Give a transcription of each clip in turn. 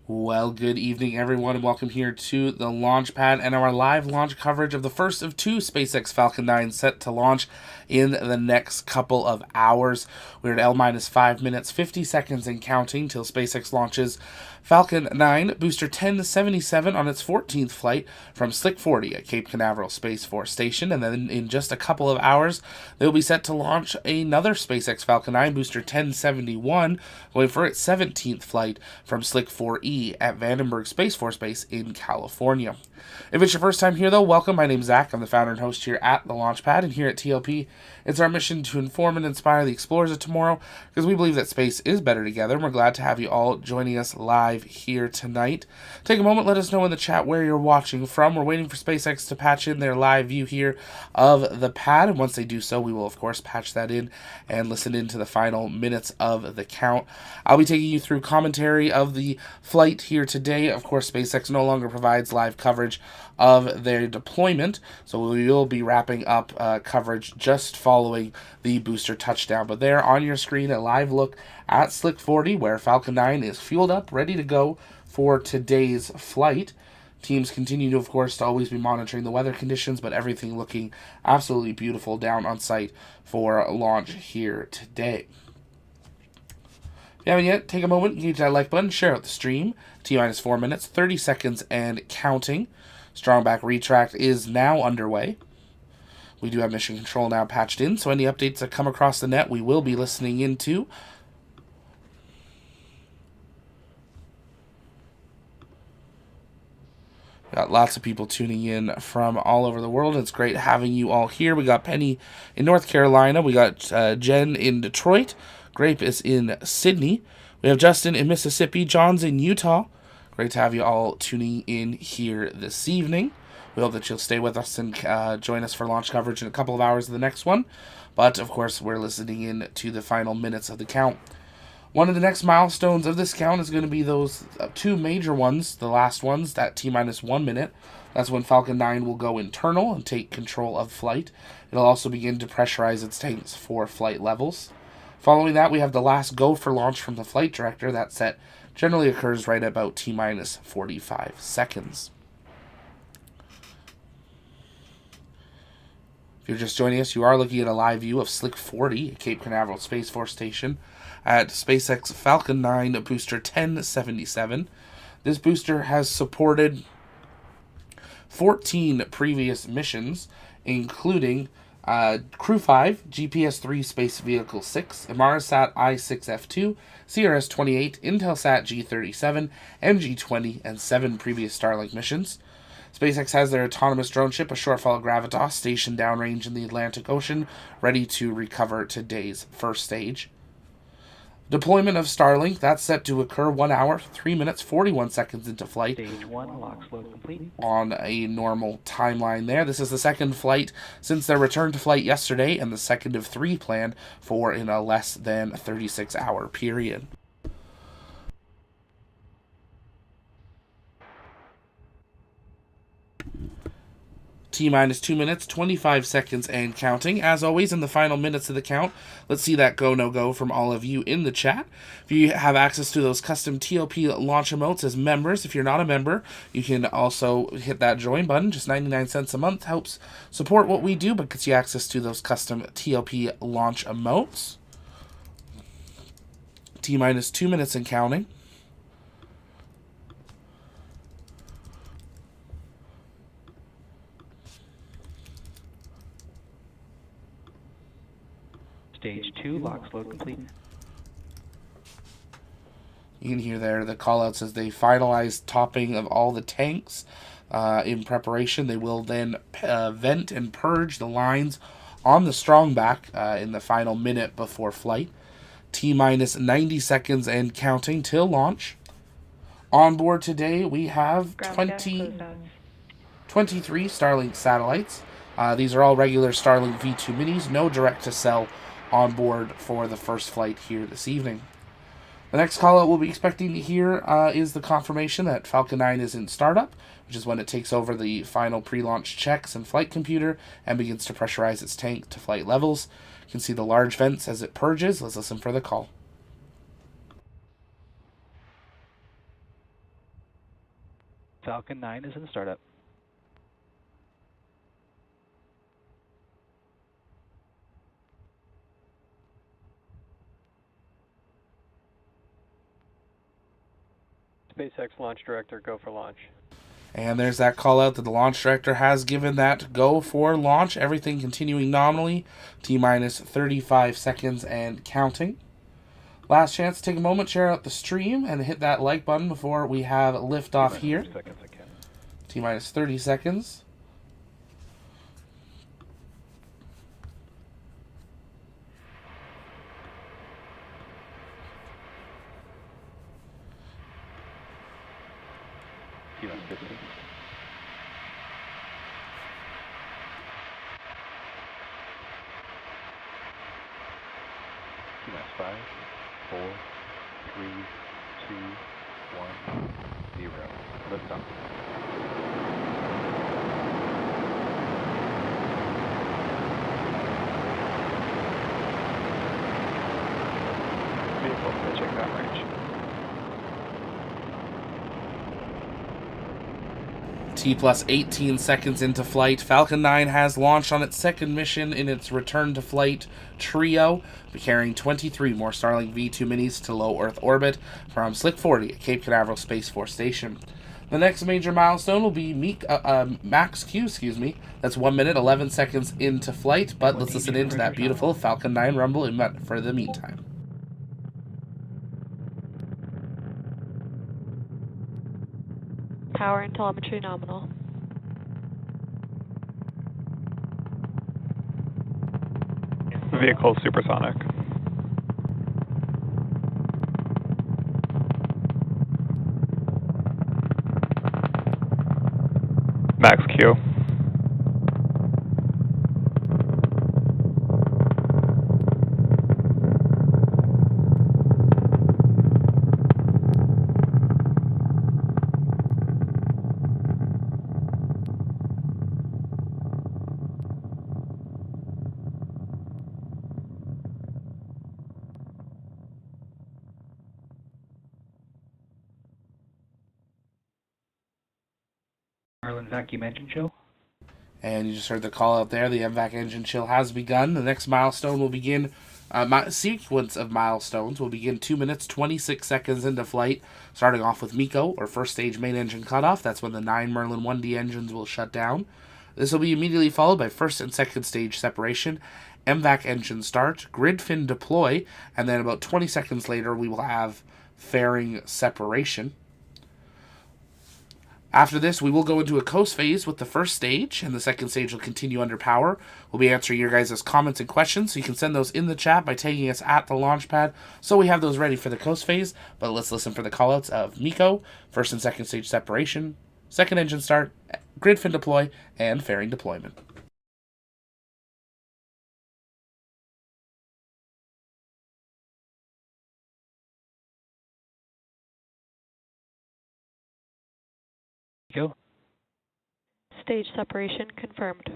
Well, good evening, everyone, and welcome here to the launch pad and our live launch coverage of the first of two SpaceX Falcon 9 set to launch in the next couple of hours. We're at L-5 minutes, 50 seconds and counting till SpaceX launches Falcon 9 booster 1077 on its 14th flight from Slick 40 at Cape Canaveral Space Force Station, and then in just a couple of hours, they'll be set to launch another SpaceX Falcon 9 booster 1071, going for its 17th flight from Slick 4E at Vandenberg Space Force Base in California. If it's your first time here, though, welcome. My name's Zach. I'm the founder and host here at the Launchpad, and here at TLP, it's our mission to inform and inspire the explorers of tomorrow, because we believe that space is better together, and we're glad to have you all joining us live here tonight. Take a moment, let us know in the chat where you're watching from. We're waiting for SpaceX to patch in their live view here of the pad, and once they do so, we will, of course, patch that in and listen into the final minutes of the count. I'll be taking you through commentary of the flight here today. Of course, SpaceX no longer provides live coverage of their deployment, so we will be wrapping up coverage just following the booster touchdown. But there on your screen, a live look at Slick 40, where Falcon 9 is fueled up, ready to go for today's flight. Teams continue to, of course, to always be monitoring the weather conditions, but everything looking absolutely beautiful down on site for launch here today. If you haven't yet, take a moment, engage that like button, share out the stream. T-minus 4 minutes, 30 seconds and counting. Strongback retract is now underway. We do have mission control now patched in, so any updates that come across the net we will be listening into. Got lots of people tuning in from all over the world. It's great having you all here. We got Penny in North Carolina. We got Jen in Detroit. Grape is in Sydney. We have Justin in Mississippi. John's in Utah. Great to have you all tuning in here this evening. We hope that you'll stay with us and join us for launch coverage in a couple of hours of the next one. But, of course, we're listening in to the final minutes of the count. One of the next milestones of this count is going to be those two major ones, the last ones, that T-minus 1 minute. That's when Falcon 9 will go internal and take control of flight. It'll also begin to pressurize its tanks for flight levels. Following that, we have the last go for launch from the flight director. That set generally occurs right about T-minus 45 seconds. If you're just joining us, you are looking at a live view of Slick 40 at Cape Canaveral Space Force Station at SpaceX Falcon 9 booster 1077. This booster has supported 14 previous missions, including Crew 5, GPS-3 Space Vehicle 6, Inmarsat I-6F2, CRS-28, Intelsat G-37, MG-20, and 7 previous Starlink missions. SpaceX has their autonomous drone ship, a Shortfall Gravitas, stationed downrange in the Atlantic Ocean, ready to recover today's first stage. Deployment of Starlink, that's set to occur 1 hour, 3 minutes, 41 seconds into flight. Stage 1, lock slope complete. On a normal timeline there. This is the second flight since their return to flight yesterday, and the second of 3 planned for in a less than 36-hour period. T-minus 2 minutes, 25 seconds and counting. As always, in the final minutes of the count, let's see that go, no-go from all of you in the chat. If you have access to those custom TLP launch emotes as members, if you're not a member, you can also hit that join button. Just 99 cents a month helps support what we do, but gets you access to those custom TLP launch emotes. T-minus 2 minutes and counting. Stage 2, lock slope complete. You can hear there the callouts as they finalize topping of all the tanks in preparation. They will then vent and purge the lines on the Strongback in the final minute before flight. T-minus 90 seconds and counting till launch. On board today, we have 23 Starlink satellites. These are all regular Starlink V2 minis, no direct-to-cell on board for the first flight here this evening. The next call out we'll be expecting to hear is the confirmation that Falcon 9 is in startup, which is when it takes over the final pre-launch checks and flight computer and begins to pressurize its tank to flight levels. You can see the large vents as it purges. Let's listen for the call. Falcon 9 is in startup. SpaceX Launch Director, go for launch. And there's that call out that the launch director has given that go for launch. Everything continuing nominally. T-minus 35 seconds and counting. Last chance to take a moment, share out the stream, and hit that like button before we have liftoff here. T-minus 30 seconds. T-minus 15. T-minus 5, 4, 3, 2, 1, 0. Liftoff. Vehicle pitching downrange. T plus 18 seconds into flight. Falcon 9 has launched on its second mission in its return to flight trio, carrying 23 more Starlink V2 minis to low Earth orbit from Slick 40 at Cape Canaveral Space Force Station. The next major milestone will be Max Q, That's 1 minute, 11 seconds into flight, but let's listen into that beautiful Falcon 9 rumble for the meantime. Power and telemetry nominal. Vehicle supersonic. Max Q. Merlin vacuum engine chill. And you just heard the call out there. The MVAC engine chill has begun. The next milestone will begin. Sequence of milestones will begin 2 minutes, 26 seconds into flight, starting off with MECO, or first stage main engine cutoff. That's when the 9 Merlin 1D engines will shut down. This will be immediately followed by first and second stage separation, MVAC engine start, grid fin deploy, and then about 20 seconds later we will have fairing separation. After this, we will go into a coast phase with the first stage, and the second stage will continue under power. We'll be answering your guys' comments and questions, so you can send those in the chat by tagging us at the launch pad, so we have those ready for the coast phase. But let's listen for the callouts of MECO, first and second stage separation, second engine start, grid fin deploy, and fairing deployment. Go. Stage separation confirmed.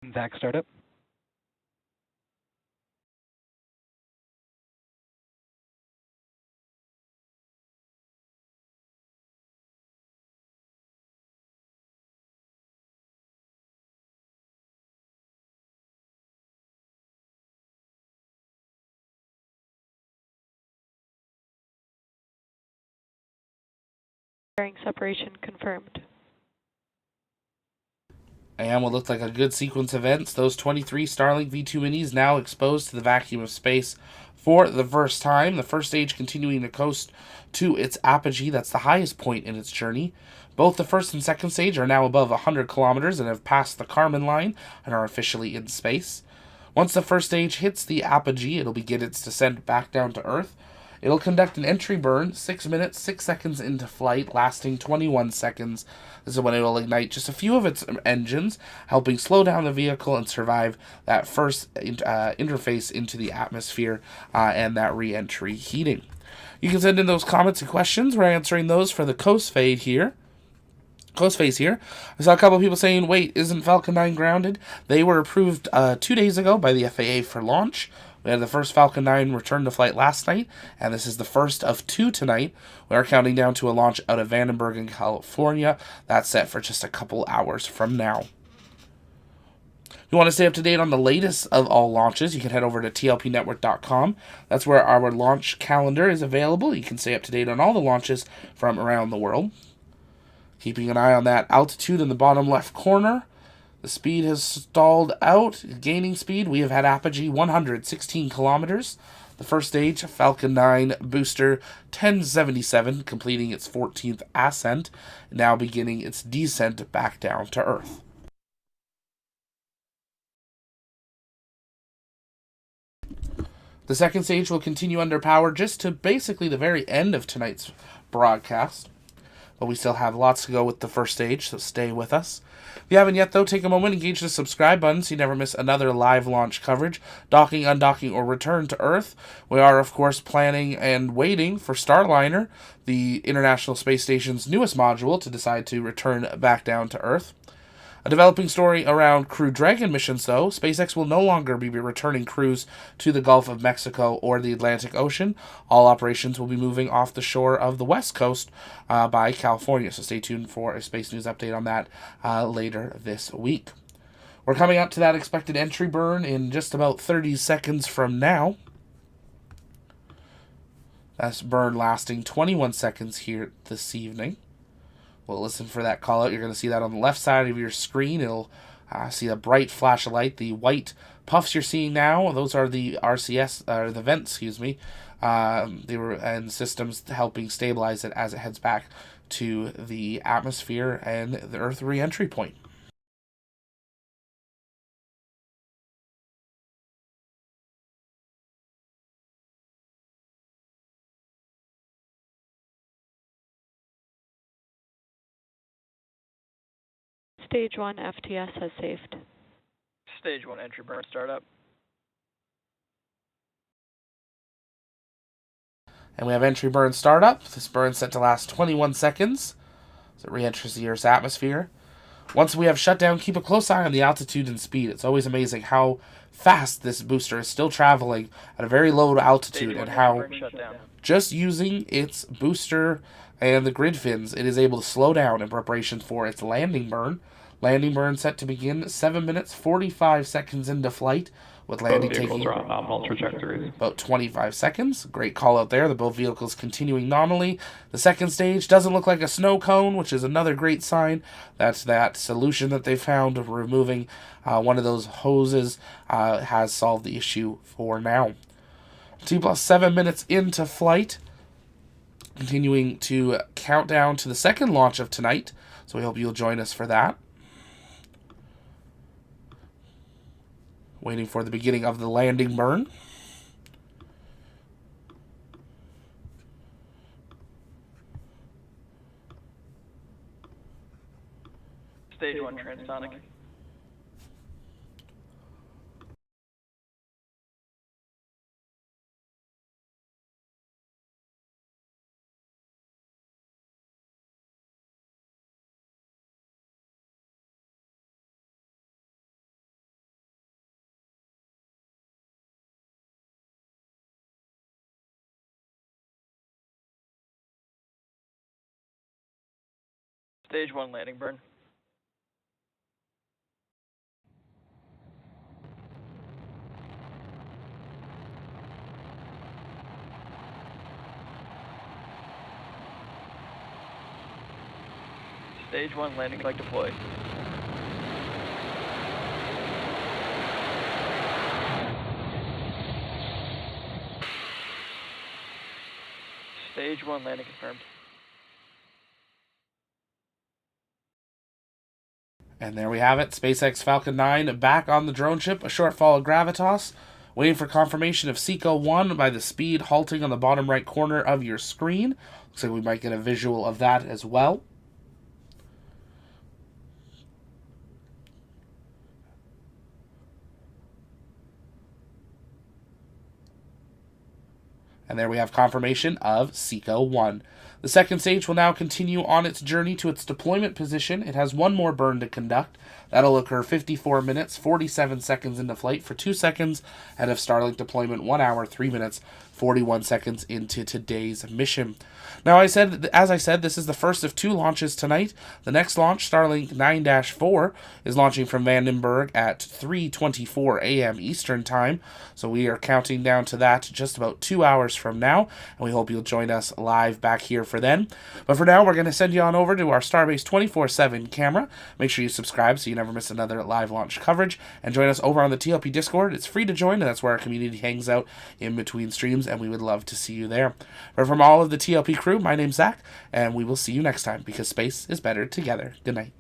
VAC startup. Fairing separation confirmed. And what looked like a good sequence of events, those 23 Starlink V2 minis now exposed to the vacuum of space for the first time. The first stage continuing to coast to its apogee, that's the highest point in its journey. Both the first and second stage are now above 100 kilometers and have passed the Kármán line and are officially in space. Once the first stage hits the apogee, it'll begin its descent back down to Earth. It'll conduct an entry burn 6 minutes, 6 seconds into flight, lasting 21 seconds. This is when it will ignite just a few of its engines, helping slow down the vehicle and survive that first interface into the atmosphere and that re-entry heating. You can send in those comments and questions. We're answering those for the coast phase here. I saw a couple of people saying, wait, isn't Falcon 9 grounded? They were approved 2 days ago by the FAA for launch. We had the first Falcon 9 return to flight last night, and this is the first of 2 tonight. We are counting down to a launch out of Vandenberg in California. That's set for just a couple hours from now. If you want to stay up to date on the latest of all launches, you can head over to tlpnetwork.com. That's where our launch calendar is available. You can stay up to date on all the launches from around the world. Keeping an eye on that altitude in the bottom left corner. The speed has stalled out, gaining speed. We have had apogee 116 kilometers. The first stage, Falcon 9 booster 1077, completing its 14th ascent, now beginning its descent back down to Earth. The second stage will continue under power just to basically the very end of tonight's broadcast. But we still have lots to go with the first stage, so stay with us. If you haven't yet, though, take a moment, engage the subscribe button so you never miss another live launch coverage, docking, undocking, or return to Earth. We are, of course, planning and waiting for Starliner, the International Space Station's newest module, to decide to return back down to Earth. A developing story around Crew Dragon missions, though. SpaceX will no longer be returning crews to the Gulf of Mexico or the Atlantic Ocean. All operations will be moving off the shore of the West Coast by California. So stay tuned for a space news update on that later this week. We're coming up to that expected entry burn in just about 30 seconds from now. That's burn lasting 21 seconds here this evening. We'll listen for that call out. You're going to see that on the left side of your screen. It'll see a bright flash of light. The white puffs you're seeing now, those are the RCS, the vents, excuse me. They were and systems helping stabilize it as it heads back to the atmosphere and the Earth re-entry point. Stage 1 FTS has saved. Stage 1 entry burn startup. And we have entry burn startup. This burn set to last 21 seconds as it re-enters the Earth's atmosphere. Once we have shut down, keep a close eye on the altitude and speed. It's always amazing how fast this booster is still traveling at a very low altitude and how just using its booster and the grid fins, it is able to slow down in preparation for its landing burn. Landing burn set to begin 7 minutes, 45 seconds into flight, with landing taking are on nominal trajectories. about 25 seconds. Great call out there. The both vehicles continuing nominally. The second stage doesn't look like a snow cone, which is another great sign. That's that solution that they found of removing one of those hoses has solved the issue for now. T+7 minutes into flight. Continuing to count down to the second launch of tonight. So we hope you'll join us for that. Waiting for the beginning of the landing burn. Stage 1 transonic. Stage 1 landing burn. Stage 1 landing like deployed. Stage 1 landing confirmed. And there we have it. SpaceX Falcon 9 back on the drone ship. A short fall of gravitas. Waiting for confirmation of SECO 1 by the speed halting on the bottom right corner of your screen. Looks like we might get a visual of that as well. And there we have confirmation of SECO 1. The second stage will now continue on its journey to its deployment position. It has one more burn to conduct. That'll occur 54 minutes, 47 seconds into flight for 2 seconds, and of Starlink deployment 1 hour, 3 minutes, 41 seconds into today's mission. Now, as I said, this is the first of 2 launches tonight. The next launch, Starlink 9-4, is launching from Vandenberg at 3:24 a.m. Eastern Time. So we are counting down to that just about 2 hours from now, and we hope you'll join us live back here for then. But for now, we're going to send you on over to our Starbase 24/7 camera. Make sure you subscribe so you never miss another live launch coverage, and join us over on the TLP Discord. It's free to join, and that's where our community hangs out in between streams, and we would love to see you there. But from all of the TLP crew, my name's Zach, and we will see you next time, because space is better together. Good night.